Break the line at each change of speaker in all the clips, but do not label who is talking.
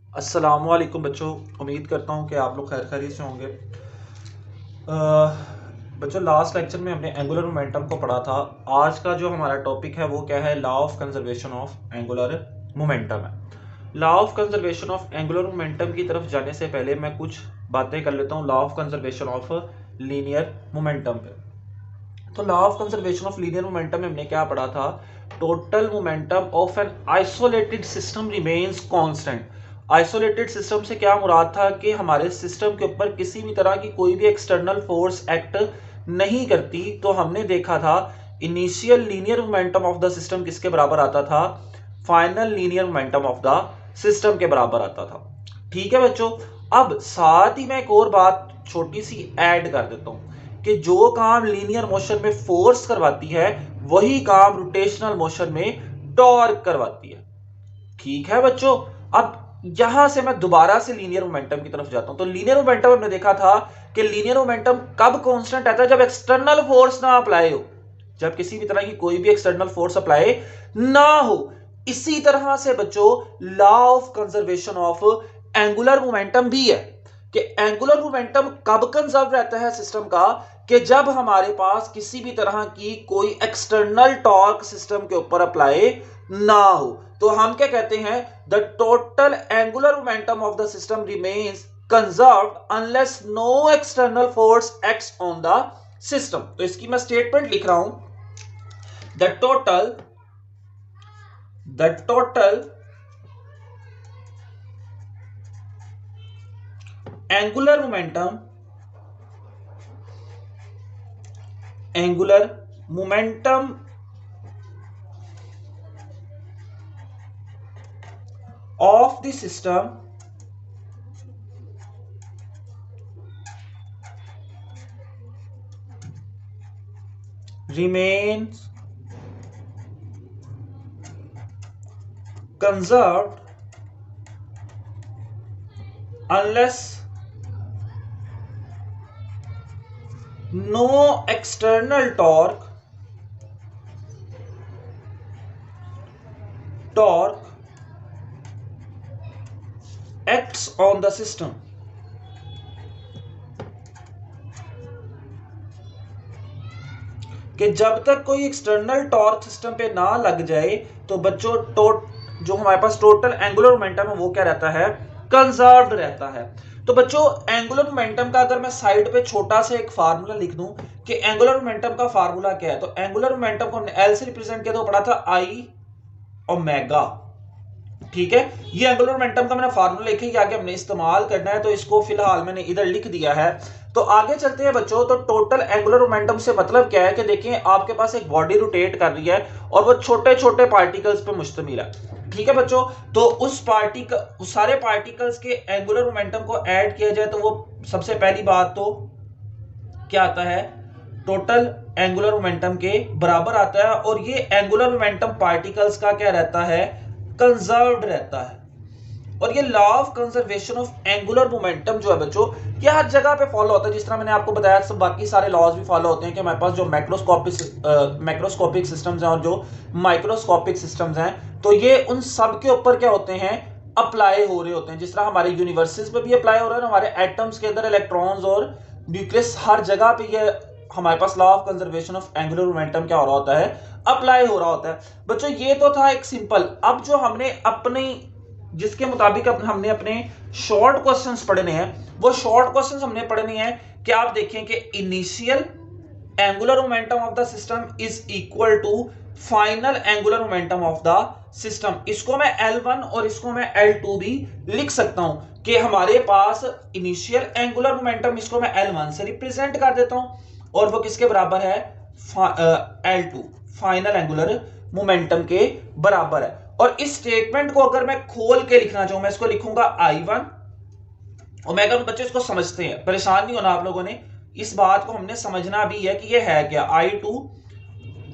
अस्सलामुअलैकुम बच्चों, उम्मीद करता हूँ कि आप लोग खैर खैरियत से होंगे। बच्चों, लास्ट लेक्चर में हमने एंगुलर मोमेंटम को पढ़ा था। आज का जो हमारा टॉपिक है वो क्या है? Law of conservation of angular momentum है। Law of conservation of angular momentum की तरफ जाने से पहले मैं कुछ बातें कर लेता हूँ law of conservation of linear momentum पे। तो law of conservation of linear momentum में हमने क्या पढ़ा था? Total momentum of an isolated system remains constant. Isolated system से क्या मुराद था कि हमारे सिस्टम के ऊपर किसी भी तरह की कोई भी एक्सटर्नल फोर्स एक्ट नहीं करती। तो हमने देखा था initial linear momentum of the system किसके बराबर आता था? Final linear momentum of the system के बराबर आता था। ठीक है बच्चों, अब साथ ही मैं एक और बात छोटी सी ऐड कर देता हूं कि जो काम लीनियर मोशन में फोर्स करवाती है वही काम रोटेशनल मोशन में टॉर्क करवाती है। ठीक है बच्चों, अब यहां से मैं दोबारा से लीनियर मोमेंटम की तरफ जाता हूं। तो लीनियर मोमेंटम हमने देखा था कि लीनियर मोमेंटम कब कांस्टेंट आता है? जब एक्सटर्नल फोर्स ना अप्लाई हो, जब किसी भी तरह की कोई भी एक्सटर्नल फोर्स अप्लाई ना हो। इसी तरह से बच्चों law of conservation of angular momentum भी है कि एंगुलर मोमेंटम कब कंजर्व रहता है सिस्टम का? कि जब हमारे पास किसी भी तरह की कोई एक्सटर्नल टॉर्क सिस्टम के ऊपर अप्लाई ना हो। तो हम क्या कहते हैं? The total angular momentum of the system remains conserved unless no external force acts on the system. तो इसकी मैं स्टेटमेंट लिख रहा हूं, the total angular momentum of the system remains conserved unless no external torque acts on the system। कि जब तक कोई एक्सटर्नल टॉर्क सिस्टम पे ना लग जाए तो बच्चों जो हमारे पास टोटल एंगुलर मोमेंटम है वो क्या रहता है? कंजर्व्ड रहता है। तो बच्चों एंगुलर मोमेंटम का अगर मैं साइड पे छोटा सा एक फार्मूला लिख दूं कि एंगुलर मोमेंटम का फार्मूला क्या है, तो एंगुलर मोमेंटम को हमने एल से रिप्रेजेंट किया तो पढ़ा था आई ओमेगा। ठीक है, ये एंगुलर मोमेंटम का मैंने फार्मूला लिखा है, आगे हमने इस्तेमाल करना है, तो इसको फिलहाल मैंने इधर लिख दिया है। तो आगे चलते हैं बच्चों। तो टोटल एंगुलर मोमेंटम से मतलब क्या है कि देखिए आपके पास एक बॉडी रोटेट कर रही है और वो छोटे छोटे पार्टिकल्स पे मुश्तमिल है। ठीक है बच्चों, तो उस सारे पार्टिकल्स के एंगुलर मोमेंटम को ऐड किया जाए तो वो सबसे पहली बात तो क्या आता है? टोटल एंगुलर मोमेंटम के बराबर आता है। और ये एंगुलर मोमेंटम पार्टिकल्स का क्या रहता है? कंजर्व्ड रहता है। और ये law of conservation of angular momentum जो है बच्चों, ये हर जगह पे फॉलो होता है। जिस तरह मैंने आपको बताया सब बाकी सारे लॉज भी फॉलो होते हैं कि हमारे पास जो मैक्रोस्कोपिक सिस्टम्स हैं और जो माइक्रोस्कोपिक सिस्टम्स हैं, तो ये उन सब के ऊपर क्या होते हैं? अप्लाई हो रहे होते हैं। जिस तरह हमारे यूनिवर्सेस पे भी अप्लाई हो रहा है, हमारे एटम्स के अंदर इलेक्ट्रॉन्स और न्यूक्लियस हर जगह पे ये हमारे पास law of conservation of angular momentum क्या हो रहा होता है? अप्लाई हो रहा होता है। बच्चों ये तो था एक सिंपल। अब जो हमने अपनी जिसके मुताबिक हमने अपने शॉर्ट क्वेश्चंस पढ़ने हैं, वो शॉर्ट क्वेश्चंस हमने पढ़ने हैं कि आप देखें कि initial angular momentum of the system is equal to final angular momentum of the system. इसको मैं L1 और इसको मैं L2 भी लिख सकता हूं कि हमारे पास इनिशियल एंगुलर मोमेंटम, इसको मैं L1 से रिप्रेजेंट कर देता हूं और वो किसके बराबर है? L2 फाइनल एंगुलर मोमेंटम के बराबर है। और इस स्टेटमेंट को अगर मैं खोल के लिखना चाहूं, मैं इसको लिखूंगा I1 ओमेगा। बच्चे इसको समझते हैं, परेशान नहीं होना आप लोगों ने, इस बात को हमने समझना भी है कि ये है क्या? I2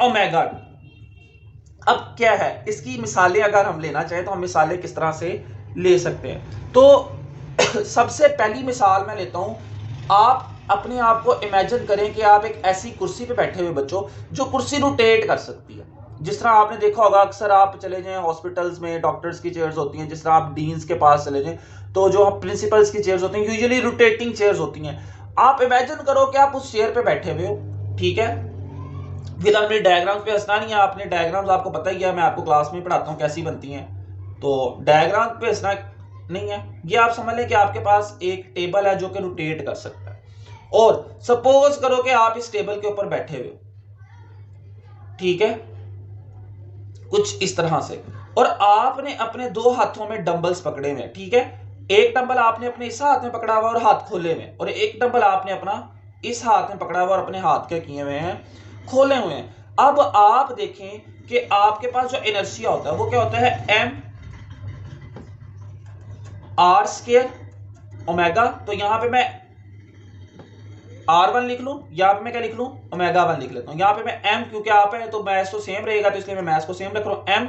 omega. अब क्या है इसकी मिसालें अगर हम लेना चाहें तो हम मिसालें किस तरह से ले सकते हैं? तो सबसे पहली मिसाल मैं लेता हूं। आप अपने आप को इमेजिन करें कि आप एक ऐसी कुर्सी पे बैठे हुए बच्चों जो कुर्सी रोटेट कर सकती है। जिस तरह आपने देखा होगा अक्सर आप चले जाएं हॉस्पिटल्स में, डॉक्टर्स की चेयर्स होती हैं, जिस तरह आप डीन्स के पास चले जाएं तो जो प्रिंसिपल्स की चेयर्स होती हैं यूजुअली रोटेटिंग चेयर्स होती हैं। आप इमेजिन करो कि आप उस चेयर पे बैठे हुए हो, ठीक है। फिलहाल मेरे डायग्राम्स पे हंसना नहीं है, आपने डायग्राम्स आपको पता ही है, मैं आपको क्लास में पढ़ाता हूँ कैसी बनती हैं, तो डायग्राम पे हंसना नहीं है। ये आप समझ लें कि आपके पास एक टेबल है जो कि रोटेट कर सकता है, और सपोज करो कि आप इस टेबल के ऊपर बैठे हुए हो, ठीक है, कुछ इस तरह से, और आपने अपने दो हाथों में डंबल्स पकड़े हुए, ठीक है। एक डंबल आपने अपने इस हाथ में पकड़ा हुआ और हाथ खोले हुए, और एक डंबल आपने अपना इस हाथ में पकड़ा हुआ और अपने हाथ के किए हुए हैं, खोले हुए हैं। अब आप देखें कि आपके पास जो इनर्शिया होता है वो क्या होता है, एम आर स्क्वायर ओमेगा। तो यहां पे मैं R1 लिख लूं, यहां पे मैं क्या लिख लूं, ओमेगा 1 लिख लेता हूं। यहां पे मैं m क्योंकि आप है तो मैथ्स तो सेम रहेगा, तो इसलिए मैं मैथ्स को सेम रख रहा हूं, m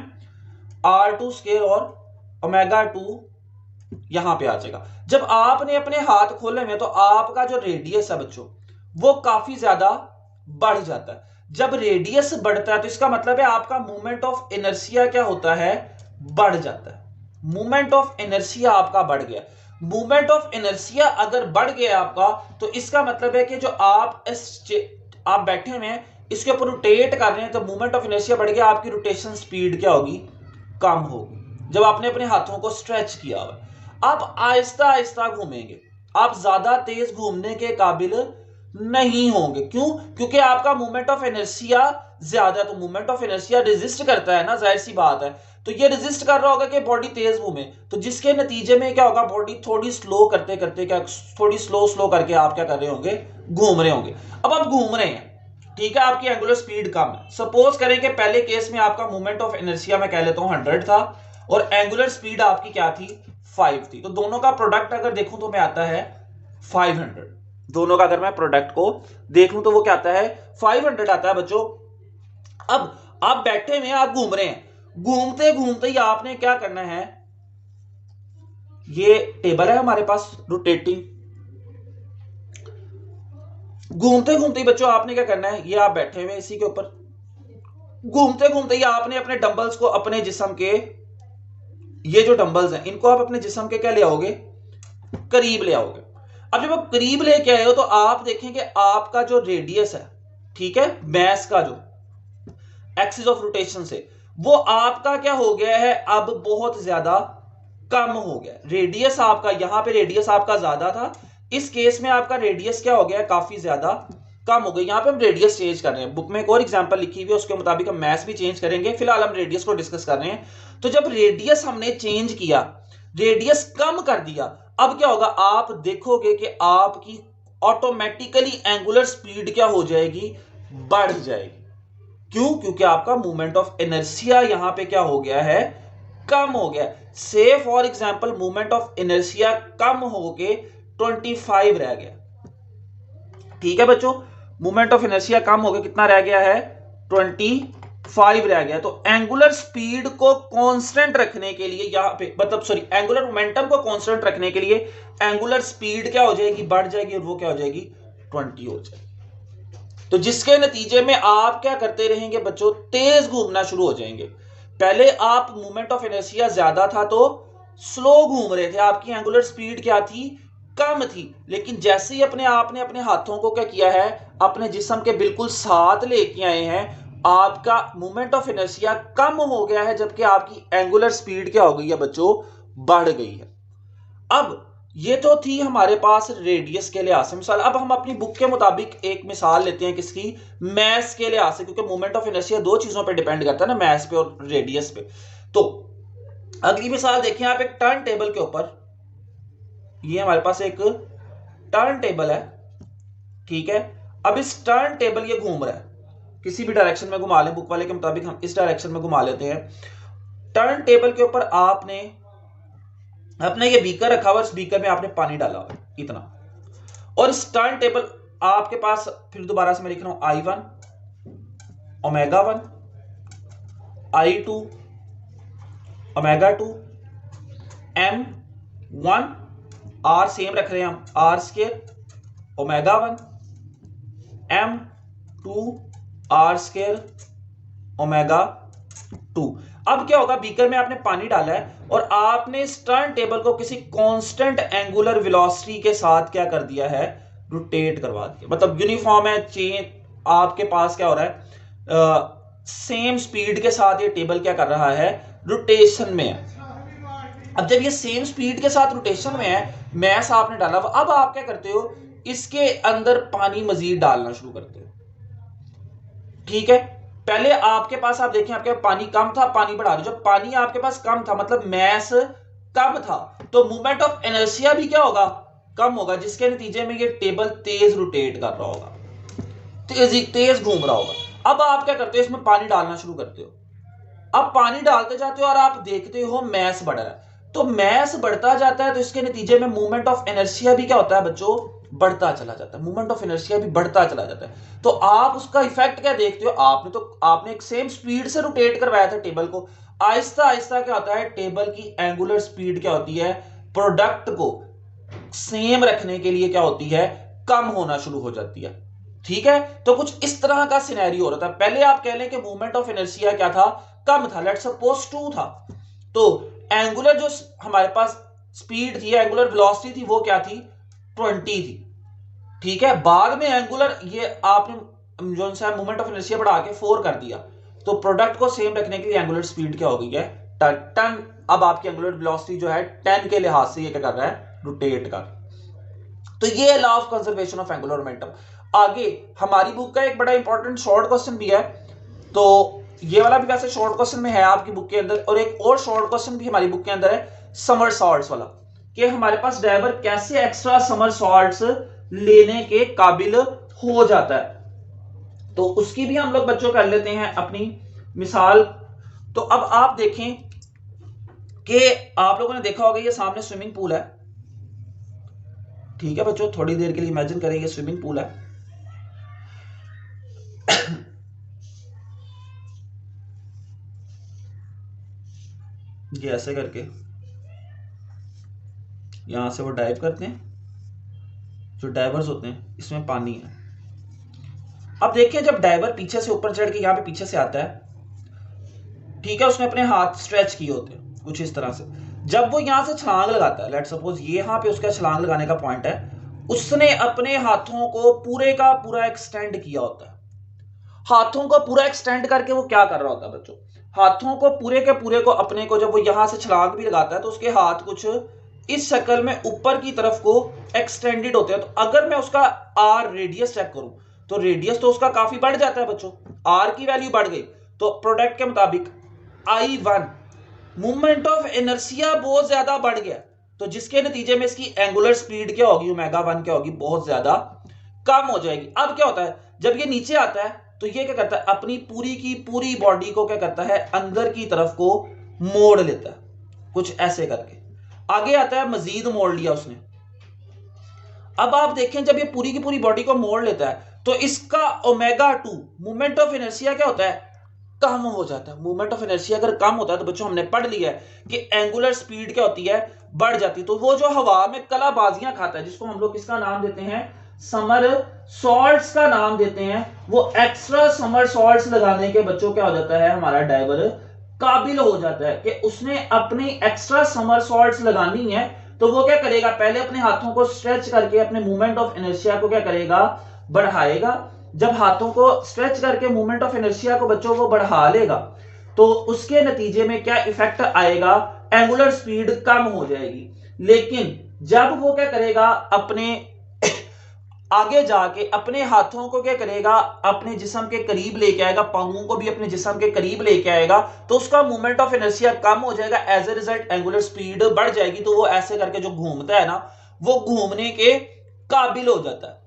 R2 स्क्वायर और ओमेगा 2 यहां पे आ जाएगा। जब आपने अपने हाथ खोले हुए तो आपका जो रेडियस है बच्चों वो काफी ज्यादा बढ़ जाता है। जब रेडियस बढ़ता है तो इसका मतलब है आपका मोमेंट ऑफ इनर्शिया क्या होता है, बढ़ जाता है। मोमेंट ऑफ इनर्शिया आपका बढ़ गया। मोमेंट ऑफ इनर्शिया अगर बढ़ गया आपका तो इसका मतलब है कि जो आप आप बैठे हुए हैं इसके ऊपर रोटेट कर रहे हैं, तो मोमेंट ऑफ इनर्शिया बढ़ गया, आपकी रोटेशन स्पीड क्या होगी, कम होगी। जब आपने अपने हाथों को स्ट्रेच किया हुआ, आप आहिस्ता आहिस्ता घूमेंगे, आप ज्यादा तेज घूमने के काबिल नहीं होंगे। क्यों? क्योंकि आपका मोमेंट ऑफ इनर्शिया ज्यादा है, तो मोमेंट ऑफ इनर्शिया रेजिस्ट करता है ना, जाहिर सी बात है। तो ये रेजिस्ट कर रहा होगा कि बॉडी तेज घूमे, तो जिसके नतीजे में क्या होगा, बॉडी थोड़ी स्लो करते करते क्या, थोड़ी स्लो करके आप क्या कर रहे होंगे, घूम रहे होंगे। अब आप घूम रहे हैं, ठीक है, आपकी एंगुलर स्पीड कम है। सपोज करें कि पहले केस में आपका मोमेंट ऑफ इनर्शिया मैं कह लेता हूं 100 था और एंगुलर स्पीड आपकी क्या थी, 5 थी। तो दोनों का प्रोडक्ट अगर देखूं तो मैं आता है 500। दोनों का अगर मैं प्रोडक्ट को देख लूं तो वो क्या आता है, 500 आता है बच्चों। अब आप बैठे में आप घूम रहे हैं, घूमते घूमते ही आपने क्या करना है, ये टेबल है हमारे पास रोटेटिंग, घूमते घूमते ही बच्चों आपने क्या करना है, ये आप बैठे हुए इसी के ऊपर, घूमते घूमते ही आपने अपने डंबल्स को अपने जिस्म के, ये जो डंबल्स हैं इनको आप अपने जिस्म के क्या ले आओगे, करीब ले आओगे। अब जब आप करीब लेके आए हो तो आप देखेंगे आपका जो रेडियस है, ठीक है, मैस का जो एक्सिस ऑफ रोटेशन से, वो आपका क्या हो गया है, अब बहुत ज्यादा कम हो गया। रेडियस आपका, यहां पे रेडियस आपका ज्यादा था, इस केस में आपका रेडियस क्या हो गया, काफी ज्यादा कम हो गई। यहां पे हम रेडियस चेंज कर रहे हैं, बुक में एक और एग्जांपल लिखी हुई है उसके मुताबिक हम मैथ्स भी चेंज करेंगे, फिलहाल हम रेडियस को डिस्कस कर रहे हैं। तो जब रेडियस हमने चेंज किया, रेडियस कम कर दिया, अब क्या होगा, आप देखोगे कि आपकी ऑटोमेटिकली एंगुलर स्पीड क्या हो जाएगी, बढ़ जाएगी। क्यों? क्योंकि आपका मोमेंट ऑफ इनर्शिया यहां पे क्या हो गया है, कम हो गया। Say for example moment of inertia कम होके 25 रह गया, ठीक है बच्चों, मोमेंट ऑफ इनर्शिया कम होके कितना रह गया है, 25 रह गया। तो एंगुलर स्पीड को कांस्टेंट रखने के लिए यहां पे, मतलब सॉरी, एंगुलर मोमेंटम को कांस्टेंट रखने के लिए एंगुलर स्पीड क्या हो जाएगी, बढ़ जाएगी, और वो क्या हो जाएगी, 20 हो जाएगी। तो जिसके नतीजे में आप क्या करते रहेंगे बच्चों, तेज घूमना शुरू हो जाएंगे। पहले आप मोमेंट ऑफ इनर्शिया ज्यादा था तो स्लो घूम रहे थे, आपकी एंगुलर स्पीड क्या थी, कम थी। लेकिन जैसे ही आपने अपने हाथों को क्या किया है, अपने जिस्म के बिल्कुल साथ लेके आए हैं, आपका मोमेंट ऑफ इनर्शिया कम हो गया है, जबकि आपकी एंगुलर स्पीड क्या हो गई है बच्चों, बढ़ गई है। अब ये तो थी हमारे पास रेडियस के लिहाज से मिसाल। अब हम अपनी बुक के मुताबिक एक मिसाल लेते हैं, किसकी, मैस के लिहाज से, क्योंकि मोमेंट ऑफ इनर्शिया दो चीजों पे डिपेंड करता है ना, मैस पे और रेडियस पे। तो अगली मिसाल देखिए आप, एक टर्न टेबल के ऊपर, ये हमारे पास एक टर्न टेबल है, ठीक है। अब इस टर्न टेबल ये घूम रहा है, किसी भी डायरेक्शन में घुमा लें, बुक वाले के मुताबिक हम इस डायरेक्शन में घुमा लेते हैं। टर्न टेबल के ऊपर आपने अपने ये बीकर रखा हुआ, इस बीकर में आपने पानी डाला हुआ इतना, और इस टर्न टेबल आपके पास, फिर दोबारा से मैं लिख रहा हूं, I1 omega 1, I2 omega 2, M1 R same रख रहे हैं हम, R square omega 1, M2 R square omega 2। अब क्या होगा, बीकर में आपने पानी डाला है और आपने इस टर्न टेबल को किसी कांस्टेंट एंगुलर वेलोसिटी के साथ क्या कर दिया है, रोटेट करवा दिया। मतलब यूनिफॉर्म है चेन, आपके पास क्या हो रहा है, सेम स्पीड के साथ ये टेबल क्या कर रहा है, रोटेशन में है। अब जब ये सेम स्पीड के साथ रोटेशन में है, मैस आपने डाला, अब आप क्या करते हो, इसके अंदर पानी मजीद डालना शुरू करते हो। ठीक है, पहले आपके पास आप देखें आपके पानी कम था, पानी बढ़ा दो। जब पानी आपके पास कम था मतलब मैस कम था, तो मूवमेंट ऑफ इनर्शिया भी क्या होगा, कम होगा, जिसके नतीजे में ये टेबल तेज रोटेट कर रहा होगा, तेज घूम रहा होगा। अब आप क्या करते हो, इसमें पानी डालना शुरू करते हो। अब पानी डालते जाते हो और आप देखते हो मैस बढ़ रहा है, तो मैस बढ़ता जाता है, तो इसके नतीजे में मूवमेंट ऑफ इनर्शिया भी क्या होता है बच्चों, बढ़ता चला जाता है। मूवमेंट ऑफ इनर्शिया भी बढ़ता चला जाता है। तो आप उसका इफेक्ट क्या देखते हो, आपने एक सेम स्पीड से रोटेट करवाया था टेबल को, आहिस्ता आहिस्ता क्या होता है, टेबल की एंगुलर स्पीड क्या होती है, प्रोडक्ट को सेम रखने के लिए क्या होती है, कम होना शुरू हो जाती है। ठीक है, तो कुछ इस तरह का सिनेरियो हो रहा था। पहले आप कह लें कि मूवमेंट ऑफ इनर्शिया क्या था, कम था, लेट्स सपोज 2 था, तो एंगुलर जो हमारे पास स्पीड थी, एंगुलर वेलोसिटी थी, वो क्या थी, 20 थी। ठीक है, बाद में एंगुलर ये आपने जो सा मूवमेंट ऑफ इनर्शिया बढ़ा के 4 कर दिया, तो प्रोडक्ट को सेम रखने के लिए एंगुलर स्पीड क्या हो गई है, 10। अब आपकी एंगुलर वेलोसिटी जो है 10 के लिहाज से ये क्या कर रहा है, रोटेट कर। तो ये law of conservation of angular momentum. आगे हमारी बुक का एक बड़ा इंपॉर्टेंट शॉर्ट क्वेश्चन भी है, तो ये वाला भी वैसे शॉर्ट क्वेश्चन में है आपकी बुक के अंदर, और एक और शॉर्ट क्वेश्चन भी हमारी बुक के अंदर है समरसॉल्ट्स वाला, कि हमारे पास ड्राइवर कैसे एक्स्ट्रा समरसॉल्ट्स लेने के काबिल हो जाता है। तो उसकी भी हम लोग बच्चों कर लेते हैं अपनी मिसाल। तो अब आप देखें कि आप लोगों ने देखा होगा ये सामने स्विमिंग पूल है। ठीक है बच्चों, थोड़ी देर के लिए इमेजिन करेंगे स्विमिंग पूल है। ये ऐसे करके यहां से वो डाइव करते हैं, जो डाइवर्स होते हैं, इसमें पानी है। अब देखिए जब डाइवर पीछे से ऊपर चढ़ के यहां पे पीछे से आता है, ठीक है, उसने अपने हाथ स्ट्रेच किए होते हैं कुछ इस तरह से। जब वो यहां से छलांग लगाता है, लेट्स सपोज ये यहां पे उसका छलांग लगाने का पॉइंट है, उसने अपने हाथों को पूरे का पूरा एक्सटेंड किया होता है। हाथों को पूरा एक्सटेंड करके वो क्या कर रहा होता है बच्चों, हाथों को पूरे के पूरे को अपने को, जब वो यहां से छलांग भी लगाता है तो उसके हाथ कुछ इस शक्ल में ऊपर की तरफ को एक्सटेंडेड होते हैं। तो अगर मैं उसका आर रेडियस चेक करूं, तो रेडियस तो उसका काफी बढ़ जाता है बच्चों, आर की वैल्यू बढ़ गई, तो प्रोडक्ट के मुताबिक I1 मूवमेंट ऑफ इनर्शिया बहुत ज्यादा बढ़ गया, तो जिसके नतीजे में इसकी एंगुलर स्पीड क्या होगी, ओमेगा 1 क्या होगी, बहुत ज्यादा कम हो जाएगी। अब क्या होता है, जब ये नीचे आता है तो ये क्या करता है, अपनी पूरी की पूरी बॉडी को क्या करता है, अंदर की तरफ को मोड़ लेता है, कुछ ऐसे करके आगे आता है, मजीद मोड़ लिया उसने। अब आप देखें जब ये पूरी की पूरी बॉडी को मोड़ लेता है, तो इसका ओमेगा 2 मूवमेंट ऑफ इनर्शिया क्या होता है, कम हो जाता है। मूवमेंट ऑफ इनर्शिया अगर कम होता है तो बच्चों हमने पढ़ लिया है कि एंगुलर स्पीड क्या होती है, बढ़ जाती है। तो वो जो हवा में कलाबाजियां खाता है, जिसको हम लोग किसका नाम देते हैं, समर सॉल्ट्स का नाम देते हैं, वो एक्स्ट्रा समर सॉल्ट्स लगाने के बच्चों क्या हो जाता है, हमारा डाइवर काबिल हो जाता है कि उसने अपनी एक्स्ट्रा समर सॉल्ट्स लगानी है। तो वो क्या करेगा, पहले अपने हाथों को स्ट्रेच करके अपने मूवमेंट ऑफ इनर्शिया को क्या करेगा, बढ़ाएगा। जब हाथों को स्ट्रेच करके मूवमेंट ऑफ इनर्शिया को बच्चों को बढ़ा लेगा, तो उसके नतीजे में क्या इफेक्ट आएगा, एंगुलर स्पीड कम हो जाएगी। लेकिन जब वो क्या करेगा, अपने आगे जाके अपने हाथों को क्या करेगा, अपने जिस्म के करीब लेके आएगा, पांवों को भी अपने जिस्म के करीब लेके आएगा, तो उसका मूवमेंट ऑफ इनर्शिया कम हो जाएगा, as a result angular speed बढ़ जाएगी। तो वो ऐसे करके जो घूमता है ना, वो घूमने के काबिल हो जाता है।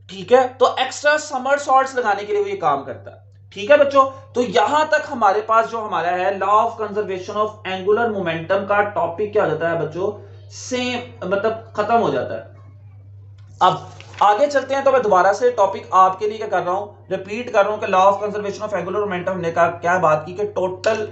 ठीक है, तो एक्स्ट्रा समर सॉल्ट्स लगाने के लिए वो ये काम करता है। ठीक है बच्चों, तो यहां तक हमारे पास जो हमारा है law of conservation of angular momentum का टॉपिक क्या हो जाता है बच्चों, सेम मतलब खत्म हो जाता है। अब आगे चलते हैं, तो मैं दोबारा से टॉपिक आपके लिए क्या कर रहा हूं, रिपीट कर रहा हूं कि law of conservation of angular momentum हमने क्या बात की कि total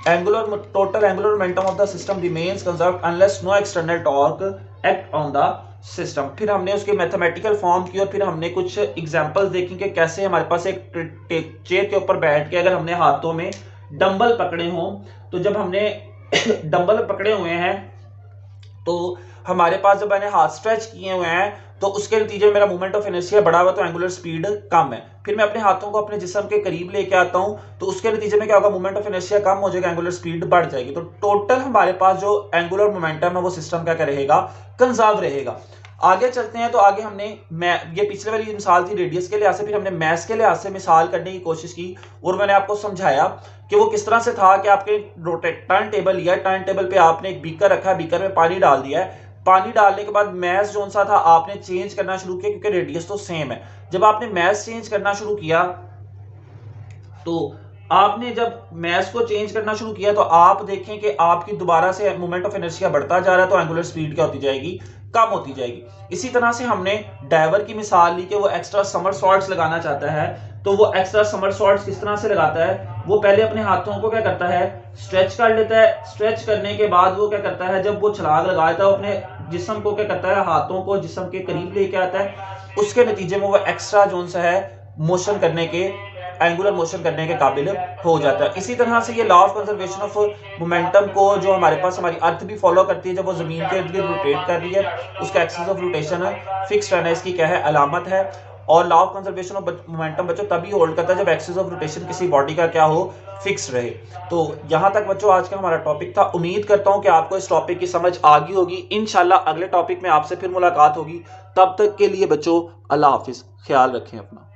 angular momentum of the system remains conserved unless no external torque act on the system. फिर हमने उसके मैथमेटिकल फॉर्म की और फिर हमने कुछ एग्जांपल्स देखी कि कैसे हमारे पास एक चेयर के ऊपर बैठ के अगर हमने हाथों में डंबल पकड़े हों, तो जब हमने डंबल पकड़े हुए हैं तो हमारे पास जब मैंने हाथ स्ट्रेच किए हुए हैं तो उसके नतीजे में मेरा मोमेंट ऑफ इनर्शिया बढ़ा हुआ, तो एंगुलर स्पीड कम है। फिर मैं अपने हाथों को अपने जिस्म के करीब लेके आता हूं तो उसके नतीजे में क्या होगा, मोमेंट ऑफ इनर्शिया कम हो जाएगा, एंगुलर स्पीड बढ़ जाएगी। तो टोटल हमारे पास जो एंगुलर मोमेंटम है वो सिस्टम क्या रहेगा, कंजर्व रहेगा। आगे चलते हैं तो आगे हमने ये पिछले वाली मिसाल थी रेडियस के लिहाज से, फिर हमने मैथ के लिहाज से मिसाल करने की कोशिश की और मैंने आपको समझाया कि वो किस तरह से था कि आपके टर्न टेबल लिया, टर्न टेबल पे आपने एक बीकर रखा है, बीकर में पानी डाल दिया है, पानी डालने के बाद मैथ जो सा था आपने चेंज करना शुरू किया क्योंकि रेडियस तो सेम है। जब आपने मैथ चेंज करना शुरू किया तो आपने जब मैथ को चेंज करना शुरू किया तो आप देखें कि आपकी दोबारा से मोमेंट ऑफ इनर्शिया बढ़ता जा रहा है, तो एंगुलर स्पीड क्या होती जाएगी, कम होती जाएगी। इसी तरह से हमने डाइवर की मिसाल ली कि वो एक्स्ट्रा समरसॉल्ट्स लगाना चाहता है, तो वो एक्स्ट्रा समरसॉल्ट्स किस तरह से लगाता है, वो पहले अपने हाथों को क्या करता है, स्ट्रेच कर लेता है। स्ट्रेच करने के बाद वो क्या करता है, जब वो छलांग लगाता है अपने जिस्म को क्या करता है, हाथों को जिस्म के करीब लेके आता है, उसके नतीजे में वो एक्स्ट्रा जोन सा है मोशन करने के, एंगुलर मोशन करने के काबिल हो जाता है। इसी तरह से ये law of conservation of momentum को जो हमारे पास हमारी अर्थ भी फॉलो करती है, जब वो जमीन के इर्द गिर्द रोटेट कर रही है उसका एक्सिस ऑफ रोटेशन फिक्स रहना इसकी क्या है, अलामत है। और law of conservation of momentum बच्चों तभी होल्ड करता है जब एक्सिस ऑफ रोटेशन किसी बॉडी का क्या हो, फिक्स रहे। तो यहाँ तक बच्चों आज का हमारा टॉपिक था। उम्मीद करता हूँ कि आपको इस टॉपिक की समझ आ गई होगी। इंशाल्लाह अगले टॉपिक में आपसे फिर मुलाकात होगी। तब तक के लिए बच्चों अल्लाह हाफिज, ख्याल रखें अपना।